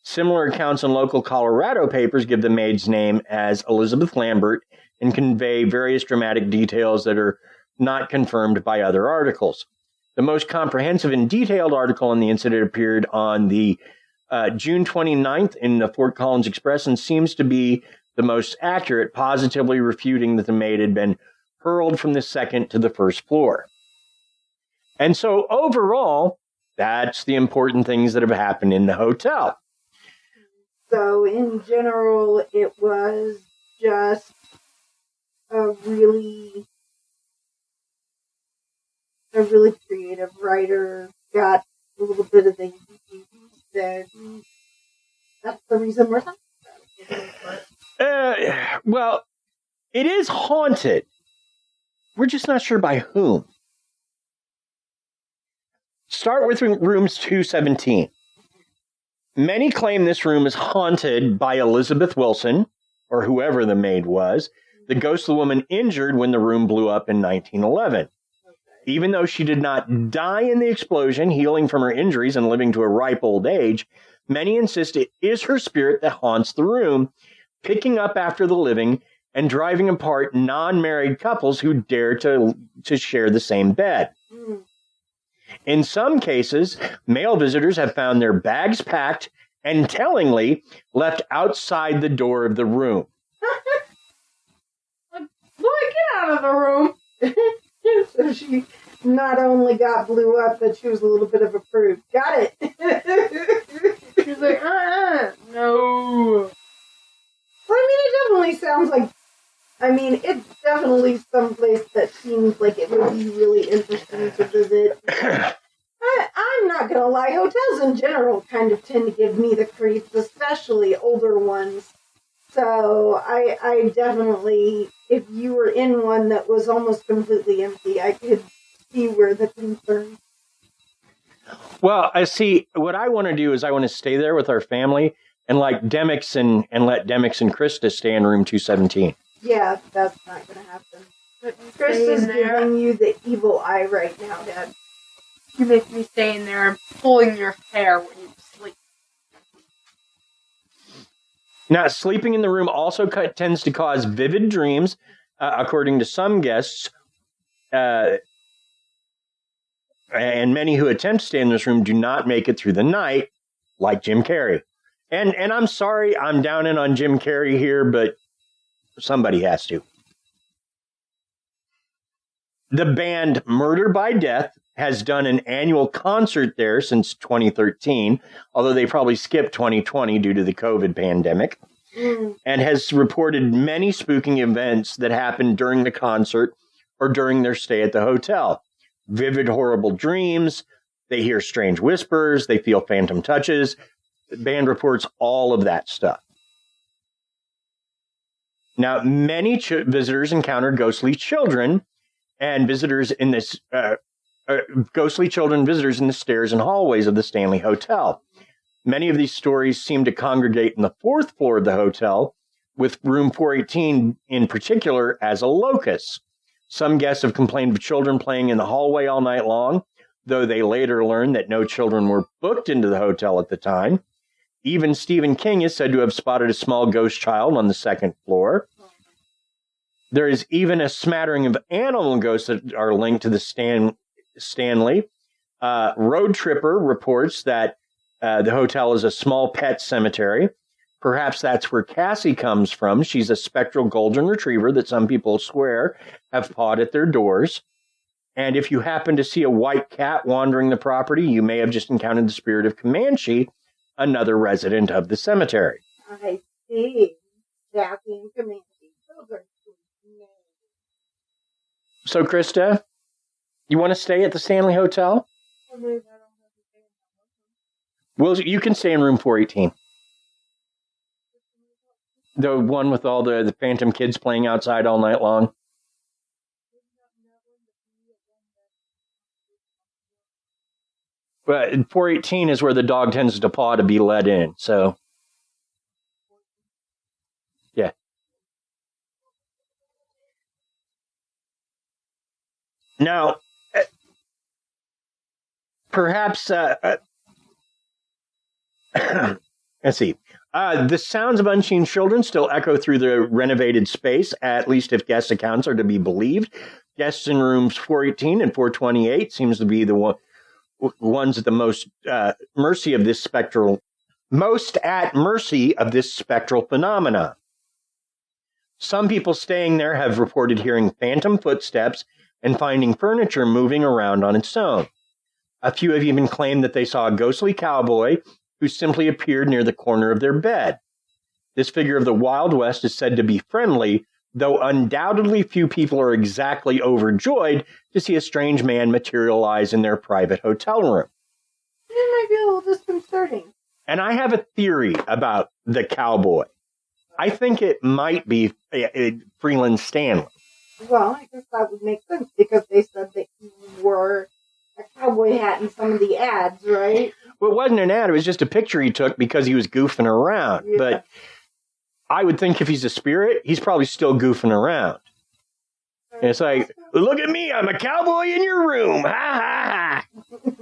A: Similar accounts in local Colorado papers give the maid's name as Elizabeth Lambert and convey various dramatic details that are not confirmed by other articles. The most comprehensive and detailed article on the incident appeared on the June 29th in the Fort Collins Express and seems to be the most accurate, positively refuting that the maid had been hurled from the second to the first floor. And so overall, that's the important things that have happened in the hotel.
B: So in general, it was just a really creative writer, got a little bit of the said, that's the reason we're talking about it.
A: Well, it is haunted. We're just not sure by whom. Start with rooms 217. Many claim this room is haunted by Elizabeth Wilson, or whoever the maid was, the ghost of the woman injured when the room blew up in 1911. Even though she did not die in the explosion, healing from her injuries and living to a ripe old age, many insist it is her spirit that haunts the room, picking up after the living and driving apart non-married couples who dare to share the same bed. In some cases, male visitors have found their bags packed and tellingly left outside the door of the room.
B: Boy, get out of the room! So she not only got blew up, but she was a little bit of a prude. Got it.
C: She was like, no.
B: Well, it definitely sounds like, it's definitely someplace that seems like it would be really interesting to visit. I'm not going to lie, hotels in general kind of tend to give me the creeps, especially older ones. So I definitely, if you were in one that was almost completely empty, I could see where the concern.
A: Well, I see. What I want to do is I want to stay there with our family and like Demix and let Demix and Krysta stay in room 217.
B: Yeah, that's not going to happen. Krista's giving you the evil eye right now, Dad.
C: You make me stay in there and pulling your hair when you sleep.
A: Now, sleeping in the room also tends to cause vivid dreams, according to some guests. And many who attempt to stay in this room do not make it through the night, like Jim Carrey. And I'm sorry, I'm down in on Jim Carrey here, but somebody has to. The band Murder by Death has done an annual concert there since 2013, although they probably skipped 2020 due to the COVID pandemic, and has reported many spooking events that happened during the concert or during their stay at the hotel. Vivid, horrible dreams. They hear strange whispers. They feel phantom touches. The band reports all of that stuff. Now, many visitors encounter ghostly children, and visitors in this ghostly children visitors in the stairs and hallways of the Stanley Hotel. Many of these stories seem to congregate in the fourth floor of the hotel, with room 418 in particular as a locus. Some guests have complained of children playing in the hallway all night long, though they later learned that no children were booked into the hotel at the time. Even Stephen King is said to have spotted a small ghost child on the second floor. There is even a smattering of animal ghosts that are linked to the Stanley. Road Tripper reports that the hotel is a small pet cemetery. Perhaps that's where Cassie comes from. She's a spectral golden retriever that some people swear have pawed at their doors. And if you happen to see a white cat wandering the property, you may have just encountered the spirit of Comanche, another resident of the cemetery.
B: I see. Cassie and Comanche. Those are good names.
A: So, Krista, you want to stay at the Stanley Hotel? Well, you can stay in room 418. The one with all the phantom kids playing outside all night long. But 418 is where the dog tends to paw to be let in. So, yeah. Now, perhaps, let's see. The sounds of unseen children still echo through the renovated space, at least if guest accounts are to be believed. Guests in rooms 418 and 428 seems to be the ones at the most mercy of this spectral phenomena. Some people staying there have reported hearing phantom footsteps and finding furniture moving around on its own. A few have even claimed that they saw a ghostly cowboy who simply appeared near the corner of their bed. This figure of the Wild West is said to be friendly, though undoubtedly few people are exactly overjoyed to see a strange man materialize in their private hotel room.
B: It might be a little disconcerting.
A: And I have a theory about the cowboy. I think it might be Freeland Stanley.
B: Well, I guess that would make sense because they said that you wore a cowboy hat in some of the ads, right?
A: Well, it wasn't an ad. It was just a picture he took because he was goofing around.
B: Yeah.
A: But I would think if he's a spirit, he's probably still goofing around. And it's like, look at me, I'm a cowboy in your room. Ha, ha, ha.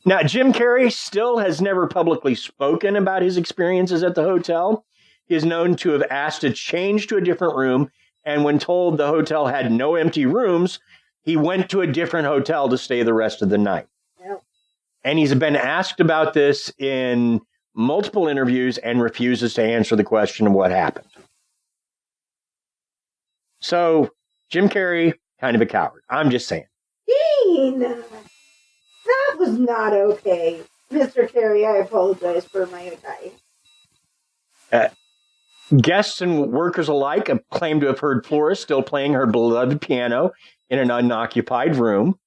A: Now, Jim Carrey still has never publicly spoken about his experiences at the hotel. He is known to have asked to change to a different room, and when told the hotel had no empty rooms, he went to a different hotel to stay the rest of the night.
B: Yep.
A: And he's been asked about this in multiple interviews and refuses to answer the question of what happened. So, Jim Carrey, kind of a coward. I'm just saying.
B: Dean! That was not okay. Mr. Carey, I apologize for my guy.
A: Guests and workers alike have claimed to have heard Flora still playing her beloved piano in an unoccupied room.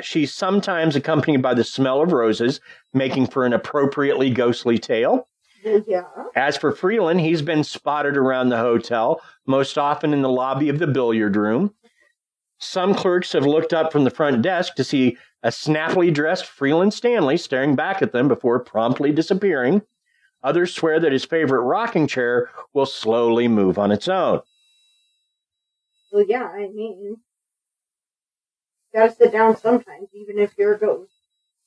A: She's sometimes accompanied by the smell of roses, making for an appropriately ghostly tale.
B: Yeah.
A: As for Freeland, he's been spotted around the hotel, most often in the lobby of the billiard room. Some clerks have looked up from the front desk to see a snappily dressed Freeland Stanley staring back at them before promptly disappearing. Others swear that his favorite rocking chair will slowly move on its own.
B: Well, yeah, I mean, gotta sit down sometimes, even if you're a ghost.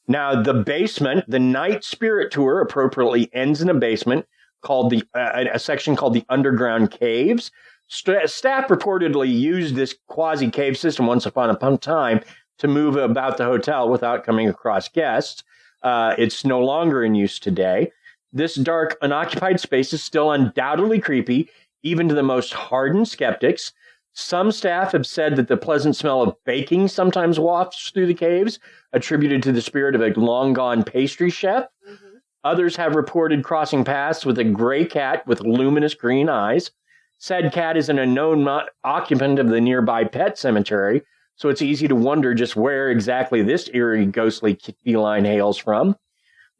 A: Now, the basement, the night spirit tour appropriately ends in a basement called a section called the Underground Caves. Staff reportedly used this quasi-cave system once upon a time to move about the hotel without coming across guests. It's no longer in use today. This dark, unoccupied space is still undoubtedly creepy, even to the most hardened skeptics. Some staff have said that the pleasant smell of baking sometimes wafts through the caves, attributed to the spirit of a long-gone pastry chef.
B: Mm-hmm.
A: Others have reported crossing paths with a gray cat with luminous green eyes. Said cat is an unknown occupant of the nearby pet cemetery, so it's easy to wonder just where exactly this eerie, ghostly feline hails from.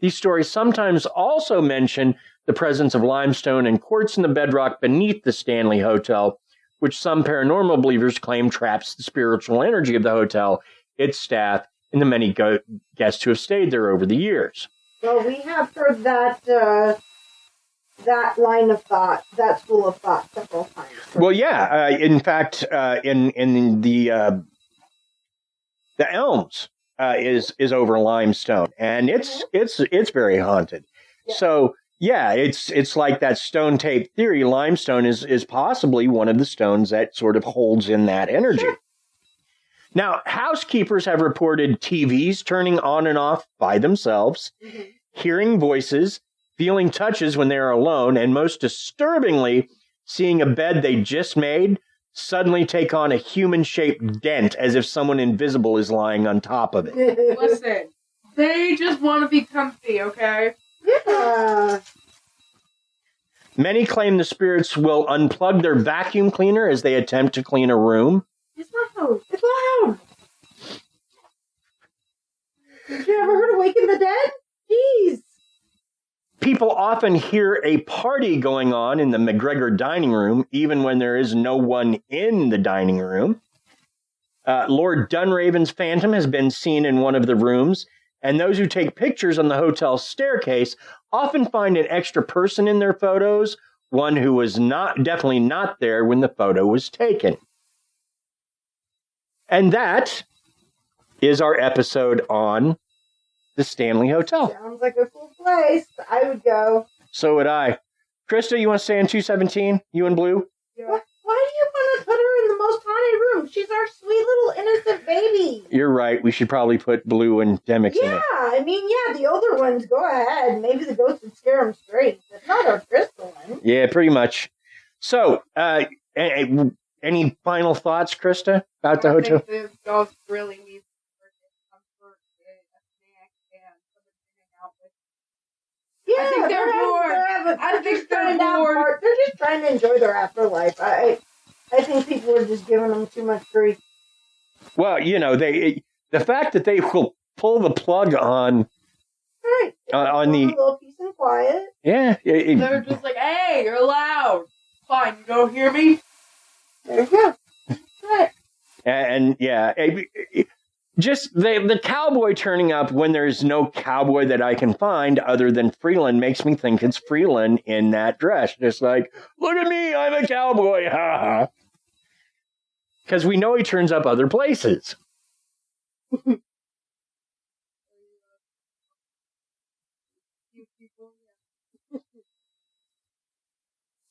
A: These stories sometimes also mention the presence of limestone and quartz in the bedrock beneath the Stanley Hotel, which some paranormal believers claim traps the spiritual energy of the hotel, its staff, and the many guests who have stayed there over the years.
B: Well, we have heard that that line of thought, that school of thought, several times.
A: Well, yeah. In fact, in the Elms is over limestone, and it's very haunted.
B: Yeah.
A: So yeah, it's like that stone tape theory. Limestone is possibly one of the stones that sort of holds in that energy.
B: Sure.
A: Now, housekeepers have reported TVs turning on and off by themselves, hearing voices, feeling touches when they're alone, and most disturbingly, seeing a bed they just made suddenly take on a human-shaped dent as if someone invisible is lying on top of it.
C: Listen, they just want to be comfy, okay?
B: Yeah.
A: Many claim the spirits will unplug their vacuum cleaner as they attempt to clean a room.
B: It's loud. It's loud. Did you ever heard of Waking the Dead? Jeez.
A: People often hear a party going on in the McGregor dining room, even when there is no one in the dining room. Lord Dunraven's phantom has been seen in one of the rooms, and those who take pictures on the hotel staircase often find an extra person in their photos, one who was definitely not there when the photo was taken. And that is our episode on the Stanley Hotel.
B: Sounds like a cool place. I would go.
A: So would I. Krista, you want to stay in 217? You and Blue?
C: Yeah.
B: Why do you want to put her in the most haunted room? She's our sweet little innocent baby.
A: You're right. We should probably put Blue and Demix in
B: Yeah,
A: it.
B: I mean, yeah, the older ones, go ahead. Maybe the ghosts would scare them straight, but not our crystal one.
A: Yeah, pretty much. So, any final thoughts, Krista, about the hotel?
C: I think the ghost really needs comfort and a snack and something to hang out with.
B: Yeah,
C: I think they're bored. I think they're bored.
B: They're just trying to enjoy their afterlife. I think people are just giving them too much grief.
A: Well, the fact that they will pull the plug on
B: Right.
A: on the
B: a little peace and quiet.
A: yeah,
C: They're just like, hey, you're loud. Fine, you don't hear me?
B: There you go. Right.
A: and yeah, just the cowboy turning up when there's no cowboy that I can find other than Freeland makes me think it's Freeland in that dress. Just like, look at me, I'm a cowboy, ha ha. Because we know he turns up other places.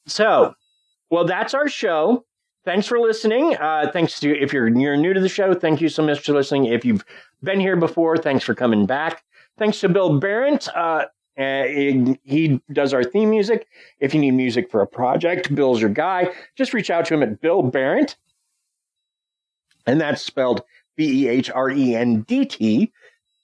A: So, well, that's our show. Thanks for listening. Thanks to if you're new to the show, thank you so much for listening. If you've been here before, thanks for coming back. Thanks to Bill Barrett. He does our theme music. If you need music for a project, Bill's your guy. Just reach out to him at Bill Barrett. And that's spelled BEHRENDT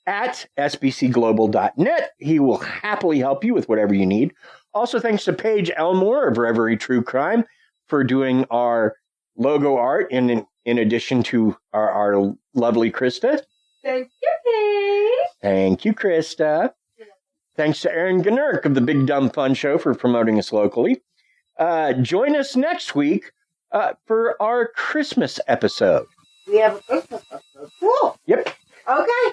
A: at sbcglobal.net. He will happily help you with whatever you need. Also, thanks to Paige Elmore of Reverie True Crime for doing our logo art in addition to our lovely Krista.
C: Thank you, Paige.
A: Thank you, Krista. Thanks to Aaron Gnurk of the Big Dumb Fun Show for promoting us locally. Join us next week for our Christmas episode.
B: We have a Christmas episode. Cool.
A: Yep.
B: Okay.